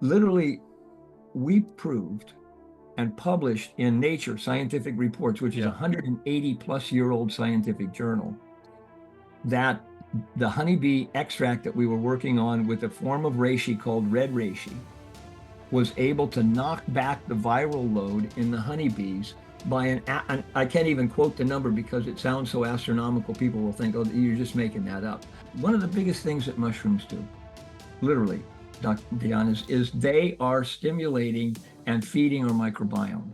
literally, we proved and published in Nature Scientific Reports, which is a Yeah. 180 plus year old scientific journal, that the honeybee extract that we were working on with a form of reishi called red reishi was able to knock back the viral load in the honeybees by I can't even quote the number because it sounds so astronomical. People will think, oh, you're just making that up. One of the biggest things that mushrooms do, literally, Dr. Dion, is they are stimulating and feeding our microbiome.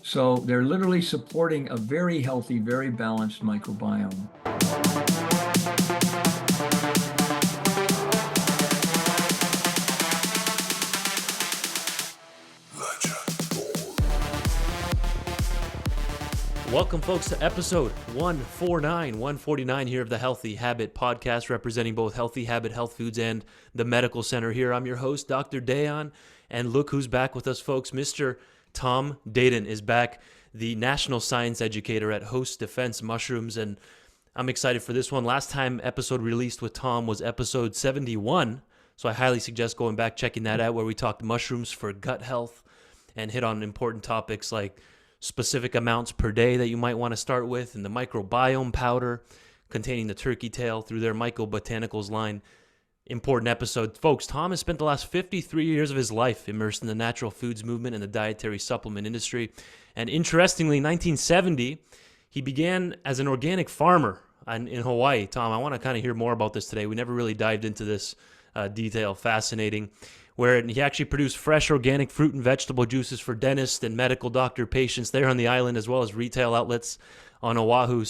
So they're literally supporting a very healthy, very balanced microbiome. Welcome, folks, to episode 149 here of the Healthy Habit Podcast, representing both Healthy Habit Health Foods and the Medical Center here. I'm your host, Dr. Dadant, and look who's back with us, folks. Mr. Tom Dadant is back, the National Science Educator at Host Defense Mushrooms, and I'm excited for this one. Last time episode released with Tom was episode 71, so I highly suggest going back, checking that out, where we talked mushrooms for gut health and hit on important topics like specific amounts per day that you might want to start with, and the microbiome powder containing the turkey tail through their MycoBotanicals line. Important episode. Folks, Tom has spent the last 53 years of his life immersed in the natural foods movement and the dietary supplement industry. And interestingly, 1970, he began as an organic farmer in Hawaii. Tom, I want to kind of hear more about this today. We never really dived into this detail. Fascinating. Where he actually produced fresh organic fruit and vegetable juices for dentists and medical doctor patients there on the island, as well as retail outlets on Oahu.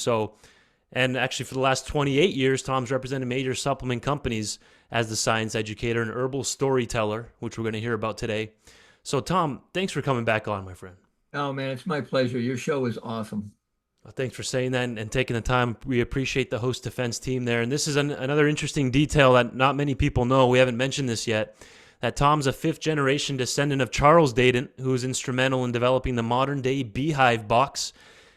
And actually for the last 28 years, Tom's represented major supplement companies as the science educator and herbal storyteller, which we're going to hear about today. So Tom, thanks for coming back on, my friend. Oh man, it's my pleasure. Your show is awesome. Well, thanks for saying that and taking the time. We appreciate the Host Defense team there. And this is another interesting detail that not many people know. We haven't mentioned this yet. That Tom's a fifth-generation descendant of Charles Dadant, who was instrumental in developing the modern-day beehive box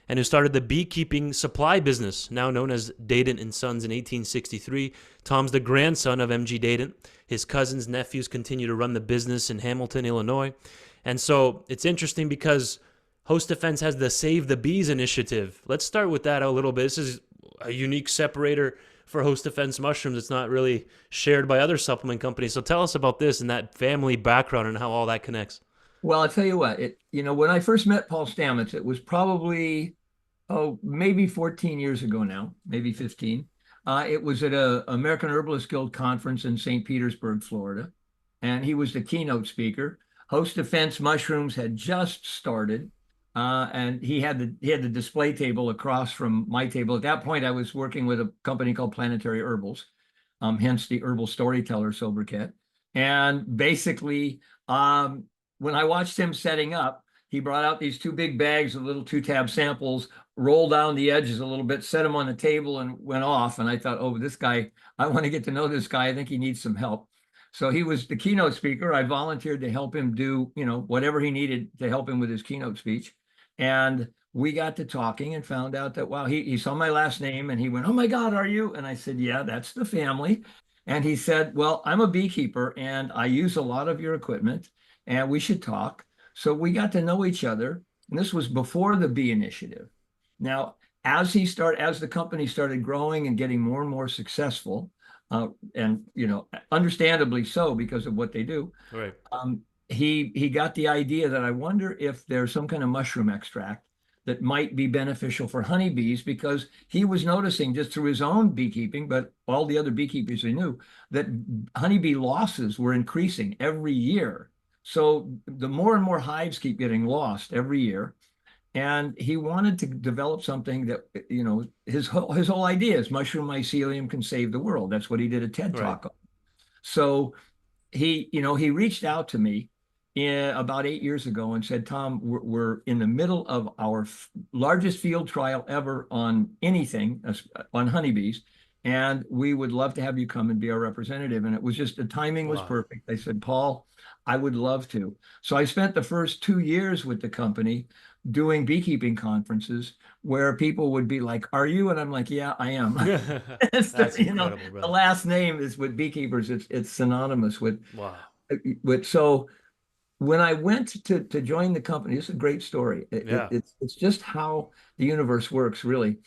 and who started the beekeeping supply business, now known as Dadant & Sons, in 1863. Tom's the grandson of M.G. Dadant. His cousins, nephews continue to run the business in Hamilton, Illinois. And so it's interesting because Host Defense has the Save the Bees initiative. Let's start with that a little bit. This is a unique separator for Host Defense mushrooms. It's not really shared by other supplement companies. So tell us about this and that family background and how all that connects. Well, I'll tell you what, when I first met Paul Stamets, it was probably, maybe 14 years ago now, maybe 15. It was at a American Herbalist Guild conference in St. Petersburg, Florida. And he was the keynote speaker. Host Defense mushrooms had just started. And he had the display table across from my table. At that point, I was working with a company called Planetary Herbals, hence the Herbal Storyteller sobriquet. And basically, when I watched him setting up, he brought out these two big bags of little 2-tab samples, rolled down the edges a little bit, set them on the table, and went off. And I thought, oh, this guy, I want to get to know this guy. I think he needs some help. So he was the keynote speaker. I volunteered to help him do, whatever he needed to help him with his keynote speech. And we got to talking and found out that, wow, he saw my last name and he went, oh my God, are you? And I said, yeah, that's the family. And he said, well, I'm a beekeeper and I use a lot of your equipment and we should talk. So we got to know each other. And this was before the bee initiative. Now, as the company started growing and getting more and more successful, and, understandably so because of what they do. Right. He got the idea that I wonder if there's some kind of mushroom extract that might be beneficial for honeybees, because he was noticing just through his own beekeeping, but all the other beekeepers he knew, that honeybee losses were increasing every year. So the more and more hives keep getting lost every year. And he wanted to develop something that, his whole idea is mushroom mycelium can save the world. That's what he did a TED Talk on. So he reached out to me about 8 years ago and said, Tom, we're in the middle of our largest field trial ever on anything, on honeybees, and we would love to have you come and be our representative. And it was just, the timing was perfect. They said, Paul, I would love to. So I spent the first 2 years with the company doing beekeeping conferences where people would be like, are you? And I'm like, yeah, I am. That's incredible, the last name is with beekeepers. It's synonymous with. Wow. But so when I went to join the company, it's a great story. Yeah. It's just how the universe works, really.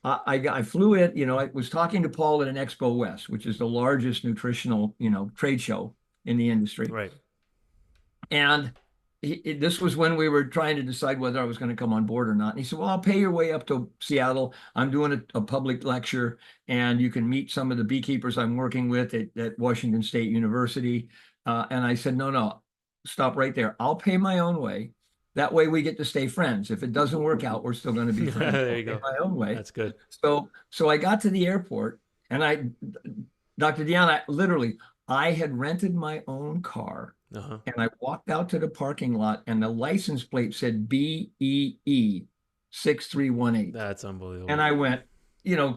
I flew in, I was talking to Paul at an Expo West, which is the largest nutritional, trade show in the industry. Right. And this was when we were trying to decide whether I was going to come on board or not. And he said, "Well, I'll pay your way up to Seattle. I'm doing a public lecture, and you can meet some of the beekeepers I'm working with at Washington State University." And I said, "No, no, stop right there. I'll pay my own way. That way we get to stay friends. If it doesn't work out, we're still going to be friends. There I'll you pay go. my own way." That's good. So I got to the airport, and Dr. Dion, I had rented my own car. Uh-huh. And I walked out to the parking lot, and the license plate said BEE 6318. That's unbelievable. And I went, Yeah.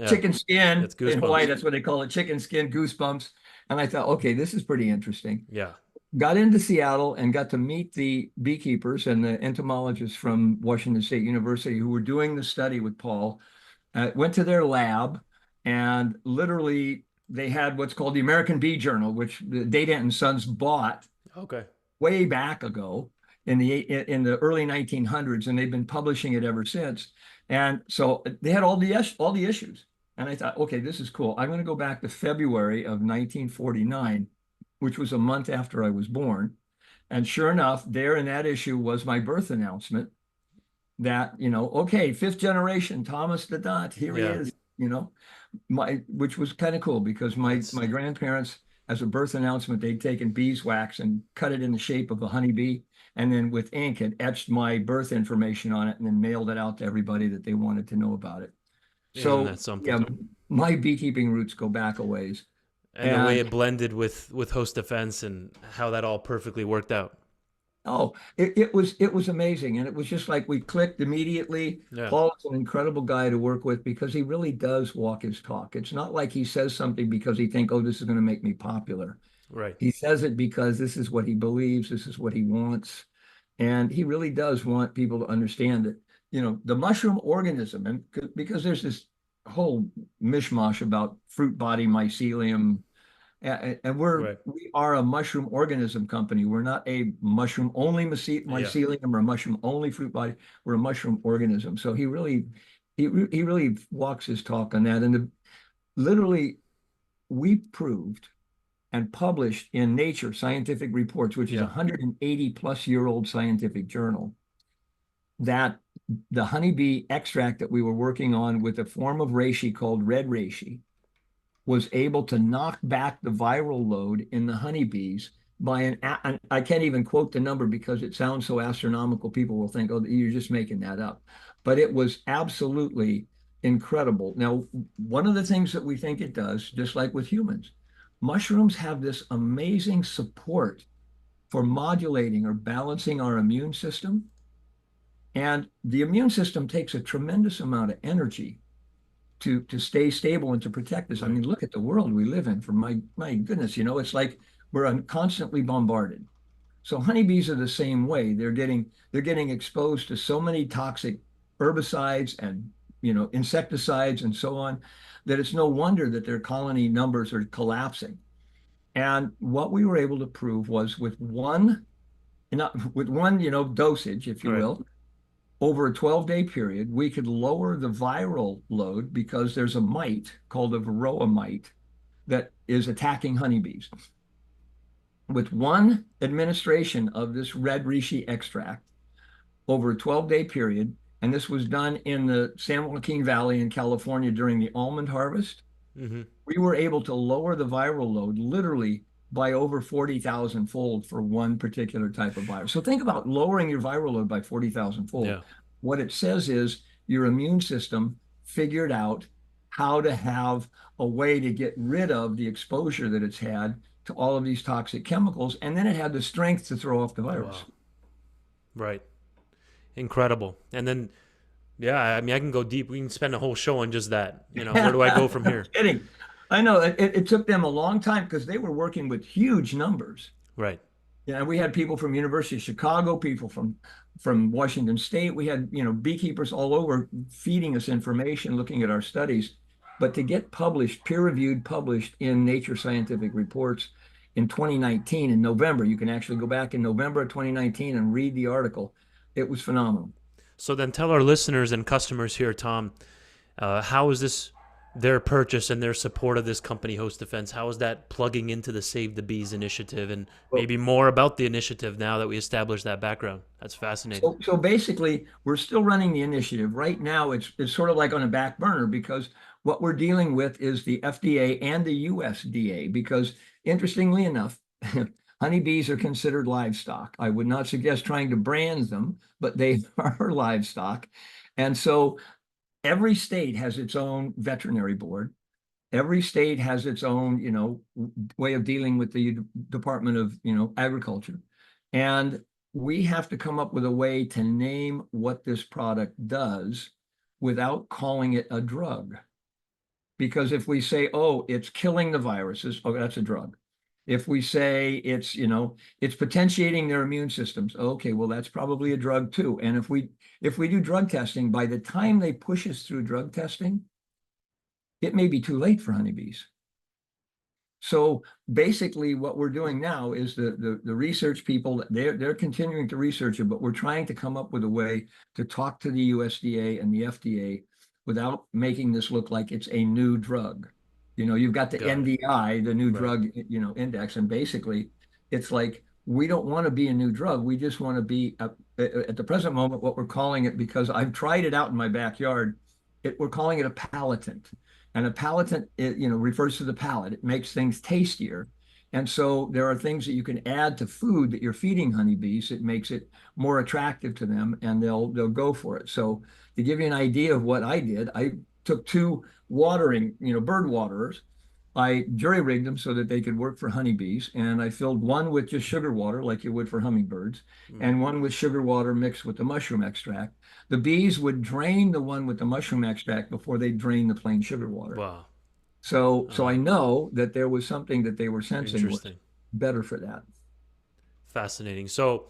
chicken skin It's in Hawaii, goosebumps. that's what they call it, chicken skin, goosebumps. And I thought, okay, this is pretty interesting. Yeah. Got into Seattle and got to meet the beekeepers and the entomologists from Washington State University who were doing the study with Paul. Went to their lab, and literally they had what's called the American Bee Journal, which the Dadant and Sons bought Okay. way back ago in the early 1900s, and they've been publishing it ever since. And so they had all the issues, and I thought, okay, this is cool. I'm going to go back to February of 1949, which was a month after I was born. And sure enough, there in that issue was my birth announcement that, okay, fifth generation Thomas Dadant, here he Yeah. is, which was kind of cool because my grandparents, as a birth announcement, they'd taken beeswax and cut it in the shape of a honeybee, and then with ink had etched my birth information on it and then mailed it out to everybody that they wanted to know about it. Isn't So that something? yeah, my beekeeping roots go back a ways. And the way it blended with host defense and how that all perfectly worked out. Oh, it was amazing. And it was just like we clicked immediately. Yeah. Paul is an incredible guy to work with because he really does walk his talk. It's not like he says something because he think, oh, this is going to make me popular. Right. He says it because this is what he believes, this is what he wants. And he really does want people to understand that, the mushroom organism, and because there's this whole mishmash about fruit body mycelium, and Right. we are a mushroom organism company. We're not a mushroom only mycelium or a mushroom only fruit body. We're a mushroom organism. So he really walks his talk on that. And literally, we proved and published in Nature Scientific Reports, which is a 180 plus year old scientific journal, that the honeybee extract that we were working on with a form of reishi called red reishi was able to knock back the viral load in the honeybees by I can't even quote the number because it sounds so astronomical. People will think, oh, you're just making that up. But it was absolutely incredible. Now, one of the things that we think it does, just like with humans, mushrooms have this amazing support for modulating or balancing our immune system. And the immune system takes a tremendous amount of energy to stay stable and to protect us. I mean, look at the world we live in. For my goodness, it's like we're constantly bombarded. So honeybees are the same way. They're getting exposed to so many toxic herbicides and insecticides and so on that it's no wonder that their colony numbers are collapsing. And what we were able to prove was with one dosage, if you Right. will, over a 12-day period, we could lower the viral load because there's a mite called a varroa mite that is attacking honeybees. With one administration of this red reishi extract over a 12-day period, and this was done in the San Joaquin Valley in California during the almond harvest, we were able to lower the viral load literally by over 40,000 fold for one particular type of virus. So think about lowering your viral load by 40,000 fold. Yeah. What it says is your immune system figured out how to have a way to get rid of the exposure that it's had to all of these toxic chemicals, and then it had the strength to throw off the virus. Wow. Right. Incredible. And then, yeah, I mean, I can go deep. We can spend a whole show on just that. Where do I go from here? Kidding. I know it took them a long time because they were working with huge numbers. Right. Yeah, we had people from University of Chicago, people from Washington State. We had, beekeepers all over feeding us information, looking at our studies. But to get published, peer-reviewed, published in Nature Scientific Reports, in 2019 in November. You can actually go back in November of 2019 and read the article. It was phenomenal. So then tell our listeners and customers here, Tom, how is this their purchase and their support of this company, Host Defense? How is that plugging into the Save the Bees initiative, and Well, maybe more about the initiative now that we established that background? That's fascinating. so basically, we're still running the initiative. Right now, it's sort of like on a back burner because what we're dealing with is the FDA and the USDA. Because interestingly enough, honeybees are considered livestock. I would not suggest trying to brand them, but they are livestock. And so every state has its own veterinary board. Every state has its own, way of dealing with the Department of, Agriculture. And we have to come up with a way to name what this product does without calling it a drug. Because if we say, oh, it's killing the viruses, oh, that's a drug. If we say it's potentiating their immune systems, okay, well, that's probably a drug too. And if we do drug testing, by the time they push us through drug testing, it may be too late for honeybees. So basically what we're doing now is the research people, they're continuing to research it, but we're trying to come up with a way to talk to the USDA and the FDA without making this look like it's a new drug. You've got the Got it. NDI, the new Right. drug, index, and basically it's like we don't want to be a new drug. We just want to be at the present moment what we're calling it, because I've tried it out in my backyard. We're calling it a palatant. And a palatant, refers to the palate. It makes things tastier. And so there are things that you can add to food that you're feeding honeybees. It makes it more attractive to them, and they'll go for it. So to give you an idea of what I did, I took two watering, bird waterers. I jury rigged them so that they could work for honeybees, and I filled one with just sugar water, like you would for hummingbirds, and one with sugar water mixed with the mushroom extract. The bees would drain the one with the mushroom extract before they drain the plain sugar water. Wow. So I know that there was something that they were sensing was Interesting. better for that. Fascinating. So,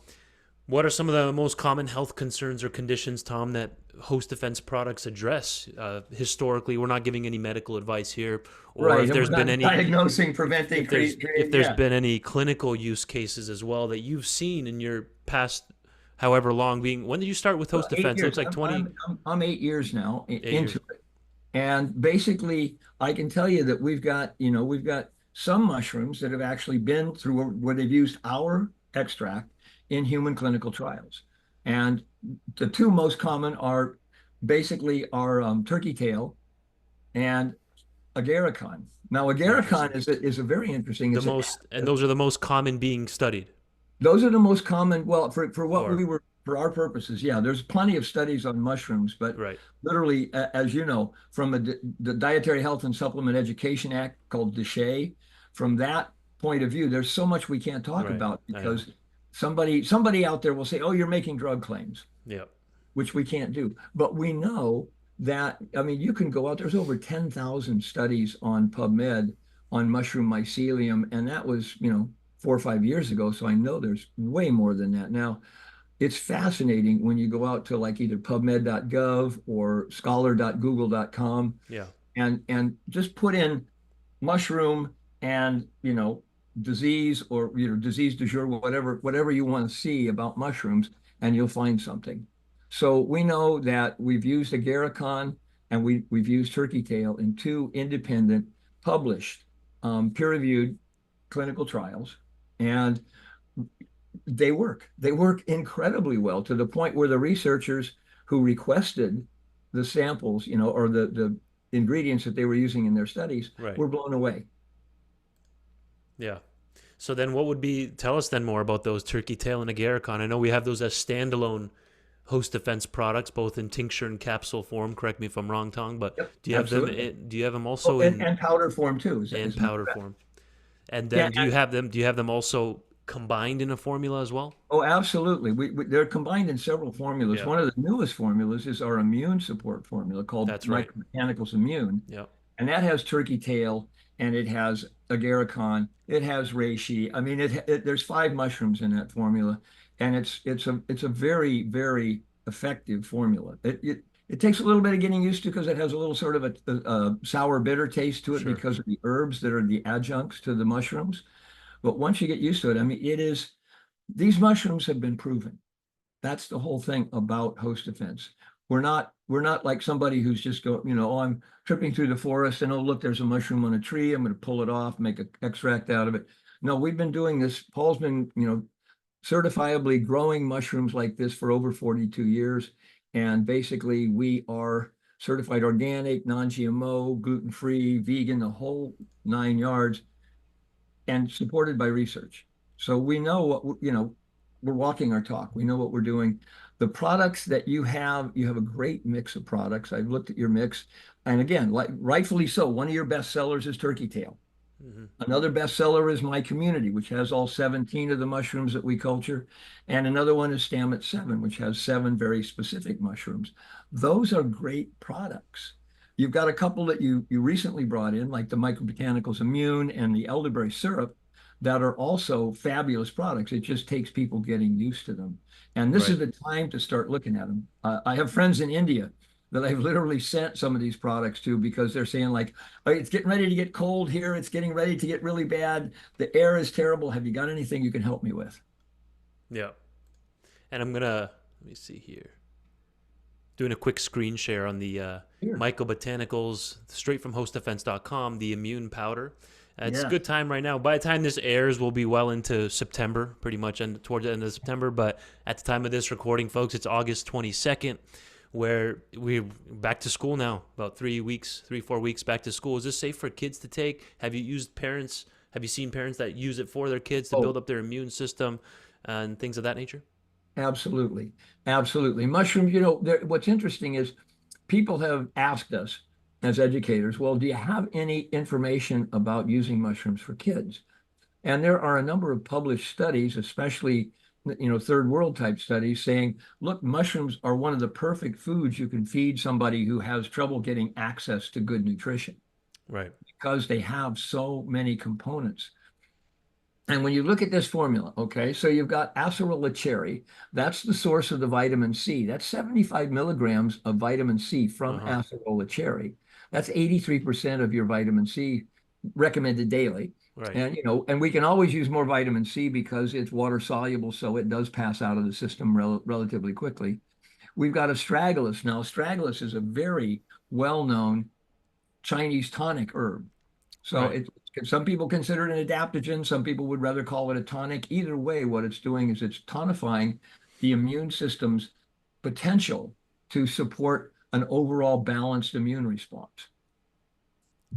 what are some of the most common health concerns or conditions, Tom, that Host Defense products address? Historically, we're not giving any medical advice here, or Right, if and we're there's been not any, diagnosing, preventing, if there's yeah. been any clinical use cases as well that you've seen in your past, however long being. When did you start with Well, Host eight Defense? It years. looks like 20, I'm 8 years now 8 years. into it. And basically, I can tell you that we've got some mushrooms that have actually been through where they've used our extract in human clinical trials. And the two most common are basically turkey tail and agarikon. Now, Interesting. agarikon is a very interesting. The It's a most, and those are the most common being studied, Those are the most common. Well, for what or we were for our purposes, yeah. There's plenty of studies on mushrooms, but right, literally, as you know, from the Dietary Health and Supplement Education Act called DSHEA, from that point of view, there's so much we can't talk right. about I know. because somebody out there will say, "Oh, you're making drug claims," Yep. which we can't do. But we know that, I mean, you can go out, there's over 10,000 studies on PubMed on mushroom mycelium, and that was, 4 or 5 years ago. So I know there's way more than that. Now, it's fascinating when you go out to like either pubmed.gov or scholar.google.com Yeah. and just put in mushroom and disease or disease du jour, whatever you want to see about mushrooms, and you'll find something. So we know that we've used agarikon and we've used turkey tail in two independent published peer-reviewed clinical trials, and they work incredibly well, to the point where the researchers who requested the samples, or the ingredients that they were using in their studies Right. were blown away. Yeah. So then what would be, tell us then more about those turkey tail and agarikon. I know we have those as standalone Host Defense products, both in tincture and capsule form. Correct me if I'm wrong, Tom, but Yep, do you have them absolutely. do you have them Oh, also and, in and powder form too, in is a matter powder of fact. form? And Yeah, then do you have them also combined in a formula as well? oh, absolutely. They're combined in several formulas. Yeah. One of the newest formulas is our immune support formula called That's right. MycoBotanicals Immune. Yeah. And that has turkey tail, and it has agarikon, it has reishi. I mean, there's 5 mushrooms in that formula, and it's a very, very effective formula. It takes a little bit of getting used to because it has a little sort of a sour bitter taste to it Sure. because of the herbs that are the adjuncts to the mushrooms. But once you get used to it, I mean, these mushrooms have been proven. That's the whole thing about host defense. We're not like somebody who's just oh, I'm tripping through the forest and oh, look, there's a mushroom on a tree. I'm going to pull it off, make an extract out of it. No, we've been doing this. Paul's been, certifiably growing mushrooms like this for over 42 years. And basically, we are certified organic, non-GMO, gluten-free, vegan, the whole 9 yards, and supported by research. So we know we're walking our talk. We know what we're doing. The products that you have a great mix of products. I've looked at your mix. And again, like rightfully so, one of your best sellers is turkey tail. Mm-hmm. Another bestseller is My Community, which has all 17 of the mushrooms that we culture. And another one is Stammet 7, which has 7 very specific mushrooms. Those are great products. You've got a couple that you recently brought in, like the MycoBotanicals Immune and the elderberry syrup, that are also fabulous products. It just takes people getting used to them. And this is Right. the time to start looking at them. I have friends in India that I've literally sent some of these products to because they're saying like, "Oh, it's getting ready to get cold here. It's getting ready to get really bad. The air is terrible. Have you got anything you can help me with?" Yeah. And I'm gonna let me see here. Doing a quick screen share on the Here. MycoBotanicals straight from hostdefense.com, the immune powder. It's a Yeah, good time right now. By the time this airs, we'll be well into September, pretty much towards the end of September. But at the time of this recording, folks, it's August 22nd, where we're back to school now. About 4 weeks back to school. Is this safe for kids to take? Have you seen parents that use it for their kids to oh, build up their immune system and things of that nature? absolutely. Absolutely. Mushrooms, what's interesting is people have asked us as educators, well, do you have any information about using mushrooms for kids? And there are a number of published studies, especially, third world type studies saying, look, mushrooms are one of the perfect foods you can feed somebody who has trouble getting access to good nutrition Right. because they have so many components. And when you look at this formula, okay, so you've got acerola cherry. That's the source of the vitamin C. That's 75 milligrams of vitamin C from Uh-huh. acerola cherry. That's 83% of your vitamin C recommended daily. Right. And we can always use more vitamin C because it's water soluble, so it does pass out of the system relatively quickly. We've got astragalus. Now, astragalus is a very well-known Chinese tonic herb. So Right. some people consider it an adaptogen. Some people would rather call it a tonic. Either way, what it's doing is it's tonifying the immune system's potential to support an overall balanced immune response.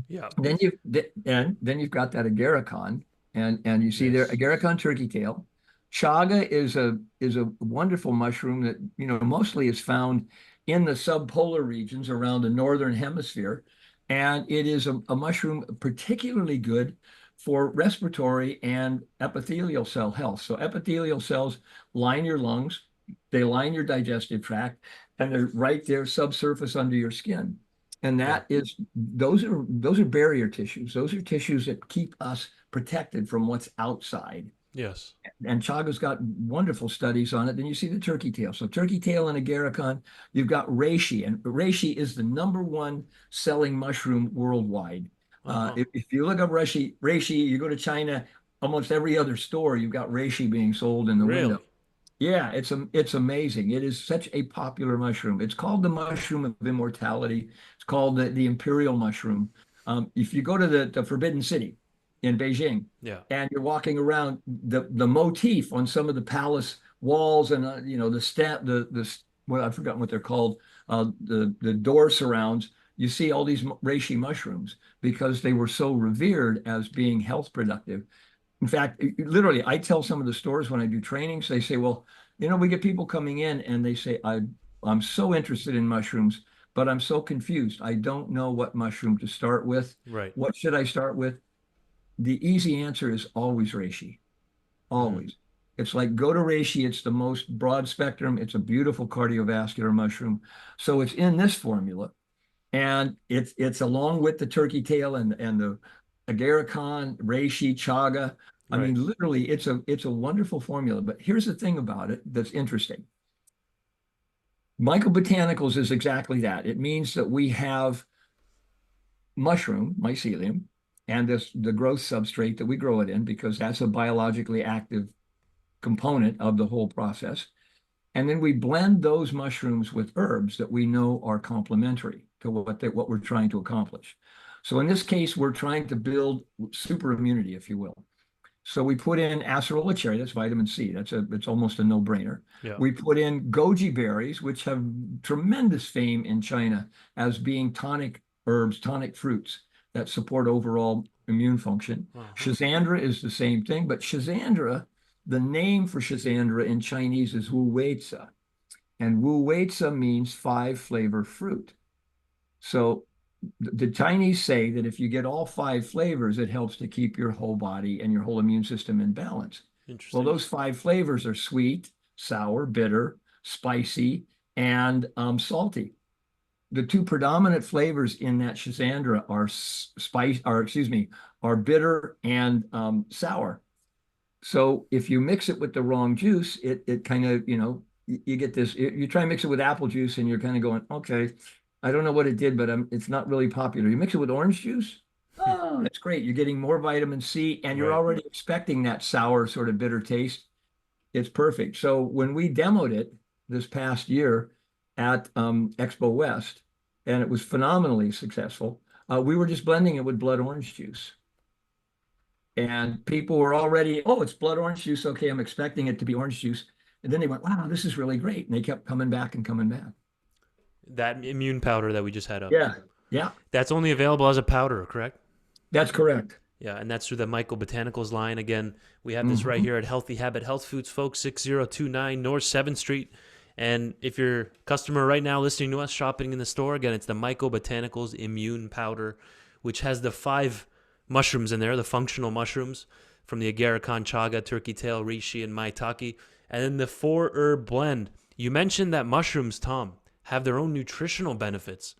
Yeah. Then you've got that agarikon, and you see there Yes. agarikon turkey tail. Chaga is a wonderful mushroom that mostly is found in the subpolar regions around the northern hemisphere, and it is a mushroom particularly good for respiratory and epithelial cell health. So epithelial cells line your lungs, they line your digestive tract, and they're right there subsurface under your skin. And Yeah. those are barrier tissues. Those are tissues that keep us protected from what's outside. Yes. And Chaga's got wonderful studies on it. Then you see the turkey tail. So turkey tail and agarikon, you've got reishi, and reishi is the #1 selling mushroom worldwide. Uh-huh. If you look up reishi, you go to China, almost every other store, you've got reishi being sold in the window. Really? Yeah, it's amazing. It is such a popular mushroom. It's called the mushroom of immortality. It's called the imperial mushroom. If you go to the Forbidden City in Beijing Yeah. and you're walking around, the motif on some of the palace walls and the stamp the well, I've forgotten what they're called, the door surrounds. You see all these reishi mushrooms because they were so revered as being health productive. In fact, literally, I tell some of the stores when I do trainings, they say, well, we get people coming in and they say, I'm so interested in mushrooms, but I'm so confused. I don't know what mushroom to start with. Right. What should I start with? The easy answer is always reishi, Mm-hmm. always. It's like go to reishi. It's the most broad spectrum. It's a beautiful cardiovascular mushroom. So it's in this formula. And it's along with the turkey tail and the agarikon, reishi, chaga. I Right. mean, literally, it's a wonderful formula. But here's the thing about it that's interesting. MycoBotanicals is exactly that. It means that we have mushroom, mycelium, and the growth substrate that we grow it in, because that's a biologically active component of the whole process. And then we blend those mushrooms with herbs that we know are complementary to what we're trying to accomplish. So in this case, we're trying to build super immunity, if you will. So we put in acerola cherry, that's vitamin C. It's almost a no-brainer. Yeah. We put in goji berries, which have tremendous fame in China as being tonic herbs, tonic fruits that support overall immune function. Schizandra is the same thing, but Schizandra, the name for Schizandra in Chinese is Wu Weizi, and Wu Weizi means 5-flavor fruit. So the Chinese say that if you get all 5 flavors, it helps to keep your whole body and your whole immune system in balance. Interesting. Well, those 5 flavors are sweet, sour, bitter, spicy, and salty. The 2 predominant flavors in that Schizandra are bitter and sour. So if you mix it with the wrong juice, it kind of, you get this, you try and mix it with apple juice and you're kind of going, okay, I don't know what it did, but it's not really popular. You mix it with orange juice, oh, that's great. You're getting more vitamin C and you're already expecting that sour sort of bitter taste. It's perfect. So when we demoed it this past year at Expo West, and it was phenomenally successful, we were just blending it with blood orange juice. And people were already, oh, it's blood orange juice. Okay, I'm expecting it to be orange juice. And then they went, wow, this is really great. And they kept coming back and coming back. That immune powder that we just had up. Yeah, yeah. That's only available as a powder, correct? That's correct. Yeah, and that's through the MycoBotanicals line. Again, we have this right here at Healthy Habit Health Foods, folks, 6029 North 7th Street. And if you're a customer right now listening to us shopping in the store, again, it's the MycoBotanicals Immune Powder, which has the 5 mushrooms in there, the functional mushrooms from the Agarikon, chaga, turkey tail, reishi, and maitake, and then the 4-herb blend. You mentioned that mushrooms, Tom, have their own nutritional benefits.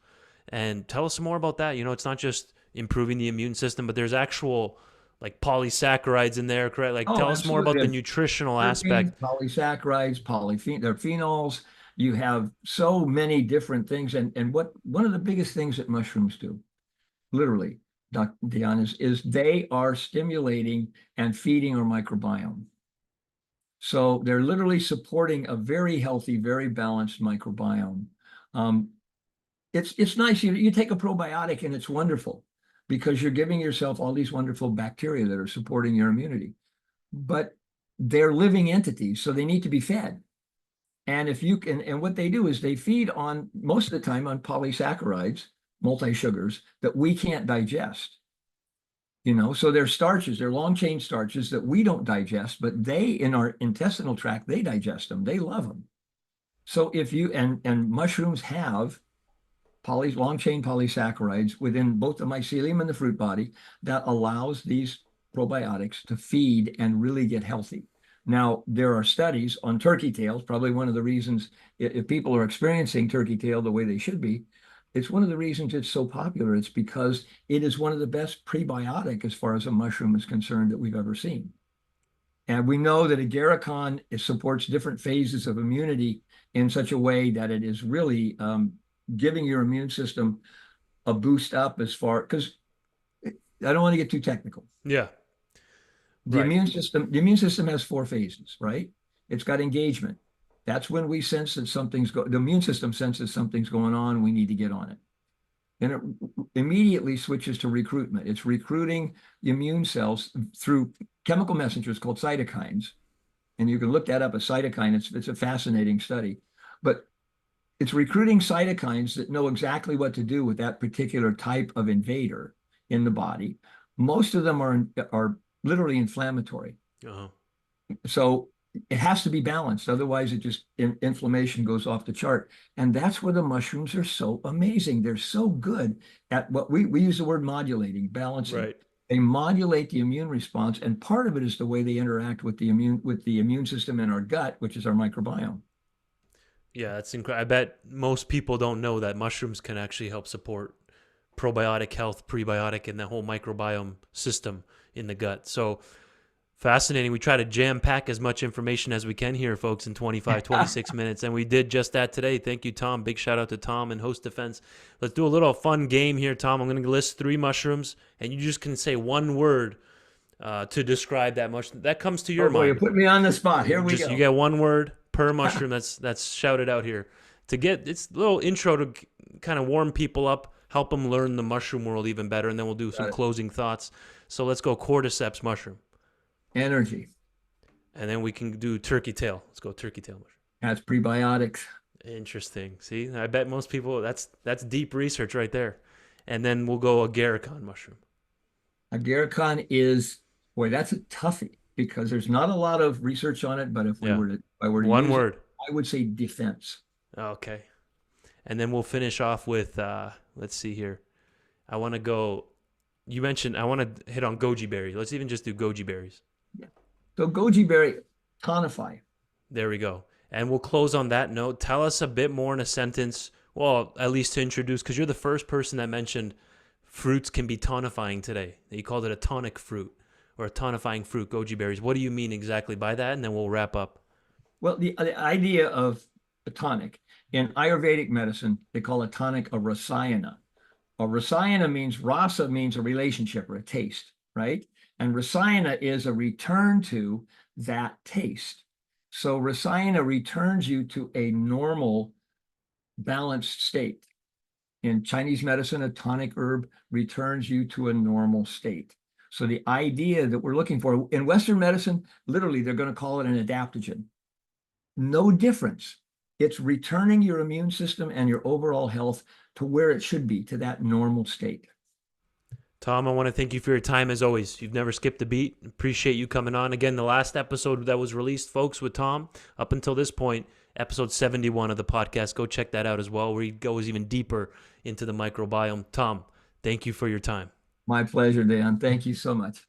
And tell us more about that. It's not just improving the immune system, but there's actual like polysaccharides in there, correct? Like tell us more about the nutritional aspect. Polysaccharides, phenols. You have so many different things. And one of the biggest things that mushrooms do, literally, Dr. Dion, is they are stimulating and feeding our microbiome. So they're literally supporting a very healthy, very balanced microbiome. It's nice. You take a probiotic and it's wonderful because you're giving yourself all these wonderful bacteria that are supporting your immunity. But they're living entities, so they need to be fed. And if you can, and what they do is they feed on, most of the time, on polysaccharides, multi-sugars that we can't digest. So they're starches, they're long chain starches that we don't digest, but they, in our intestinal tract, they digest them. They love them. So if you, and mushrooms have long chain polysaccharides within both the mycelium and the fruit body that allows these probiotics to feed and really get healthy. Now, there are studies on turkey tails, probably one of the reasons if people are experiencing turkey tail the way they should be, it's one of the reasons it's so popular. It's because it is one of the best prebiotic as far as a mushroom is concerned that we've ever seen. And we know that Agarikon supports different phases of immunity in such a way that it is really giving your immune system a boost up because I don't want to get too technical. Yeah. The immune system has 4 phases, right? It's got engagement. That's when we sense that the immune system senses something's going on, we need to get on it. Then it immediately switches to recruitment. It's recruiting the immune cells through chemical messengers called cytokines. And you can look that up, a cytokine. It's a fascinating study. But it's recruiting cytokines that know exactly what to do with that particular type of invader in the body. Most of them are literally inflammatory. So it has to be balanced. Otherwise, inflammation goes off the chart. And that's where the mushrooms are so amazing. They're so good at what we use the word modulating, balancing. Right. They modulate the immune response. And part of it is the way they interact with the immune system in our gut, which is our microbiome. Yeah, that's incredible. I bet most people don't know that mushrooms can actually help support probiotic health, prebiotic, and the whole microbiome system in the gut. So Fascinating. We try to jam pack as much information as we can here, folks, in 25, 26 minutes. And we did just that today. Thank you, Tom. Big shout out to Tom and Host Defense. Let's do a little fun game here, Tom. I'm going to list 3 mushrooms, and you just can say one word to describe that mushroom. That comes to your mind. You put me on the spot. Here we go. You get one word per mushroom that's shouted out here. It's a little intro to kind of warm people up, help them learn the mushroom world even better, and then we'll do some closing thoughts. So let's go cordyceps mushroom. Energy. And then we can do turkey tail. Let's go turkey tail mushroom. Has prebiotics. Interesting. See, I bet most people, that's deep research right there. And then we'll go agarikon mushroom. Agarikon is, boy, that's a toughie because there's not a lot of research on it. But if I were to one use word, I would say defense. Okay. And then we'll finish off with, let's see here. I want to go, you mentioned, I want to hit on goji berries. Let's even just do goji berries. Yeah. So goji berry, tonify. There we go. And we'll close on that note. Tell us a bit more in a sentence, well, at least to introduce, because you're the first person that mentioned fruits can be tonifying today. You called it a tonic fruit or a tonifying fruit, goji berries. What do you mean exactly by that? And then we'll wrap up. Well, the idea of a tonic, in Ayurvedic medicine, they call a tonic a rasayana. A rasayana means, rasa means a relationship or a taste, right? And rasayana is a return to that taste. So rasayana returns you to a normal, balanced state. In Chinese medicine, a tonic herb returns you to a normal state. So the idea that we're looking for in Western medicine, literally, they're going to call it an adaptogen. No difference. It's returning your immune system and your overall health to where it should be, to that normal state. Tom, I want to thank you for your time as always. You've never skipped a beat. Appreciate you coming on. Again, the last episode that was released, folks, with Tom, up until this point, episode 71 of the podcast. Go check that out as well, where he goes even deeper into the microbiome. Tom, thank you for your time. My pleasure, Dan. Thank you so much.